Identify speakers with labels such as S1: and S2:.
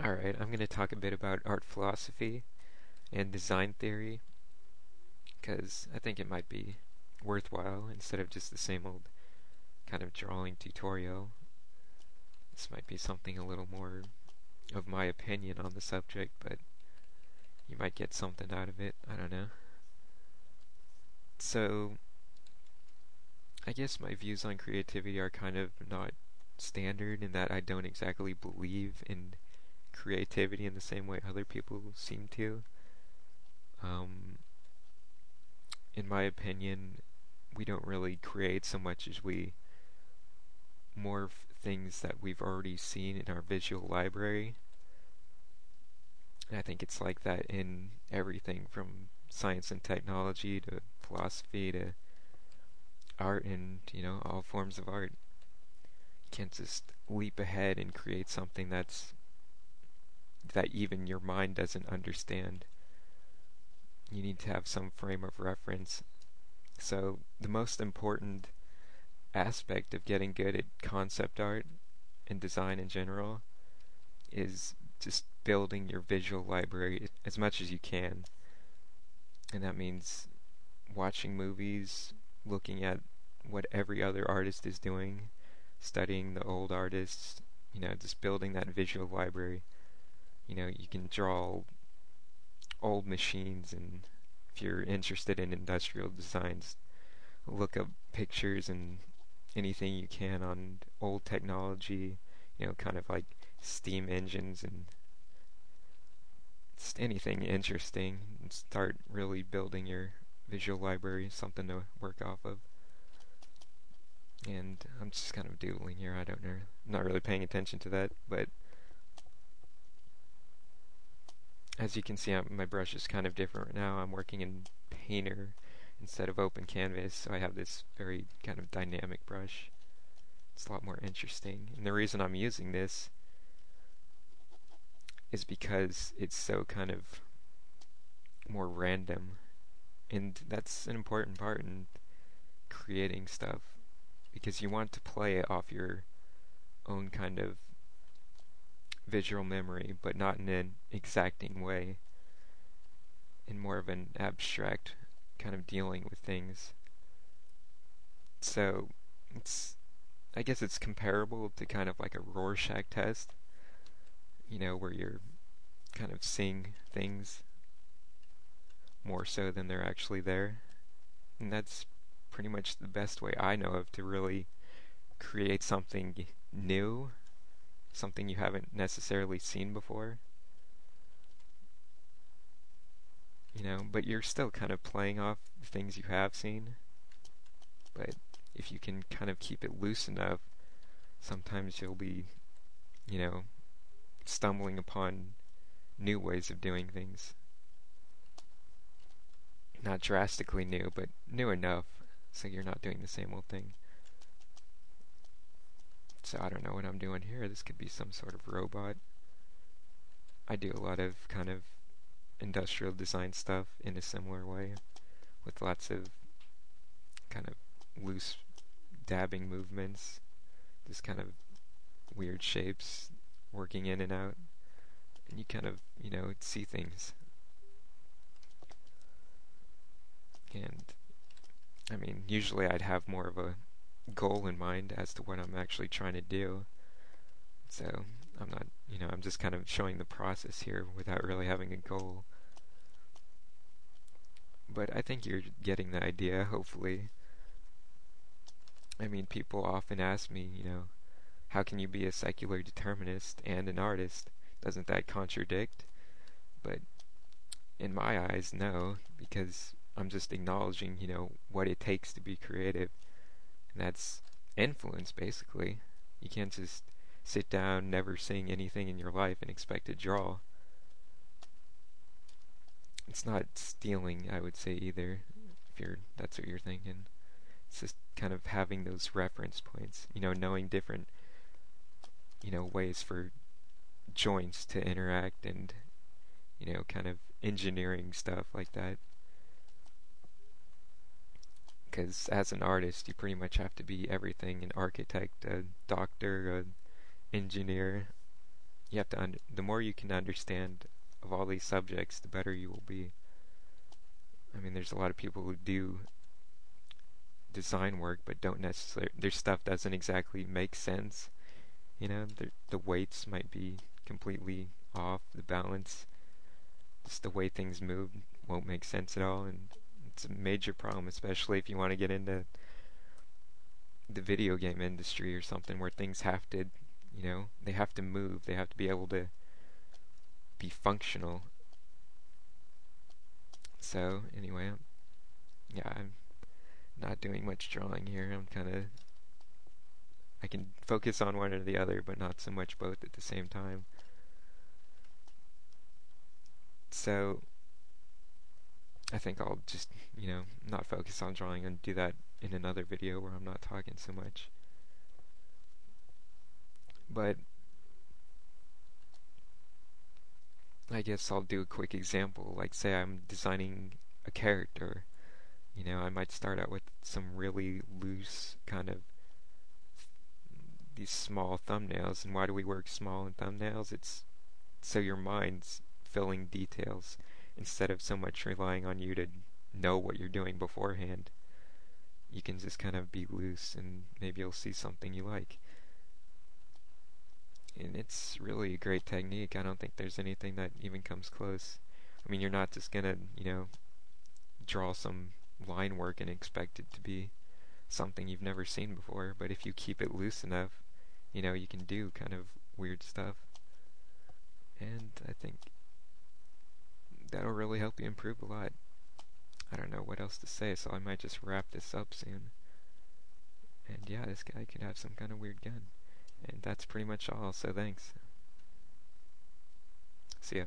S1: Alright, I'm going to talk a bit about art philosophy and design theory because I think it might be worthwhile instead of just the same old kind of drawing tutorial. This might be something a little more of my opinion on the subject, but you might get something out of it. I don't know. So, I guess my views on creativity are kind of not standard in that I don't exactly believe in creativity in the same way other people seem to. Um, in my opinion, we don't really create so much as we morph things that we've already seen in our visual library. And I think it's like that in everything from science and technology to philosophy to art and, all forms of art. You can't just leap ahead and create something that even your mind doesn't understand. You need to have some frame of reference. So the most important aspect of getting good at concept art and design in general is just building your visual library as much as you can. And that means watching movies, looking at what every other artist is doing, studying the old artists, just building that visual library. You can draw old machines, and if you're interested in industrial designs, look up pictures and anything you can on old technology, kind of like steam engines and just anything interesting, and start really building your visual library, something to work off of. And I'm just kind of doodling here, I don't know, I'm not really paying attention to that, but as you can see, my brush is kind of different right now. I'm working in Painter instead of Open Canvas, so I have this very kind of dynamic brush. It's a lot more interesting. And the reason I'm using this is because it's so kind of more random. And that's an important part in creating stuff, because you want to play it off your own kind of visual memory, but not in an exacting way, in more of an abstract kind of dealing with things. So I guess it's comparable to kind of like a Rorschach test, where you're kind of seeing things more so than they're actually there. And that's pretty much the best way I know of to really create something new, something you haven't necessarily seen before. But you're still kind of playing off the things you have seen. But if you can kind of keep it loose enough, sometimes you'll be, you know, stumbling upon new ways of doing things. Not drastically new, but new enough so you're not doing the same old thing. So I don't know what I'm doing here. This could be some sort of robot. I do a lot of kind of industrial design stuff in a similar way, with lots of kind of loose dabbing movements, just kind of weird shapes working in and out, and you kind of, see things. And I mean, usually I'd have more of a goal in mind as to what I'm actually trying to do. So I'm not, I'm just kind of showing the process here without really having a goal. But I think you're getting the idea, hopefully. I mean, people often ask me, how can you be a secular determinist and an artist? Doesn't that contradict? But in my eyes, no, because I'm just acknowledging, what it takes to be creative. And that's influence, basically. You can't just sit down, never seeing anything in your life and expect to draw. It's not stealing, I would say, either, if that's what you're thinking. It's just kind of having those reference points, knowing different, ways for joints to interact and, kind of engineering stuff like that. Because as an artist, you pretty much have to be everything: an architect, a doctor, an engineer, you have to the more you can understand of all these subjects, the better you will be. I mean, there's a lot of people who do design work but don't necessarily, their stuff doesn't exactly make sense. You know, the weights might be completely off, the balance, just the way things move won't make sense at all, and it's a major problem, especially if you want to get into the video game industry or something where things have to, you know, they have to move, they have to be able to be functional. So, anyway, yeah, I'm not doing much drawing here. I'm kind of, I can focus on one or the other, but not so much both at the same time. So, I think I'll just, you know, not focus on drawing and do that in another video where I'm not talking so much. But I guess I'll do a quick example. Like, say I'm designing a character. You know, I might start out with some really loose kind of these small thumbnails. And why do we work small in thumbnails? It's so your mind's filling details instead of so much relying on you to know what you're doing beforehand. You can just kind of be loose and maybe you'll see something you like. And it's really a great technique. I don't think there's anything that even comes close. I mean, you're not just gonna, you know, draw some line work and expect it to be something you've never seen before, but if you keep it loose enough, you know, you can do kind of weird stuff. And I think that'll really help you improve a lot. I don't know what else to say, so I might just wrap this up soon. And yeah, this guy could have some kind of weird gun. And that's pretty much all, so thanks. See ya.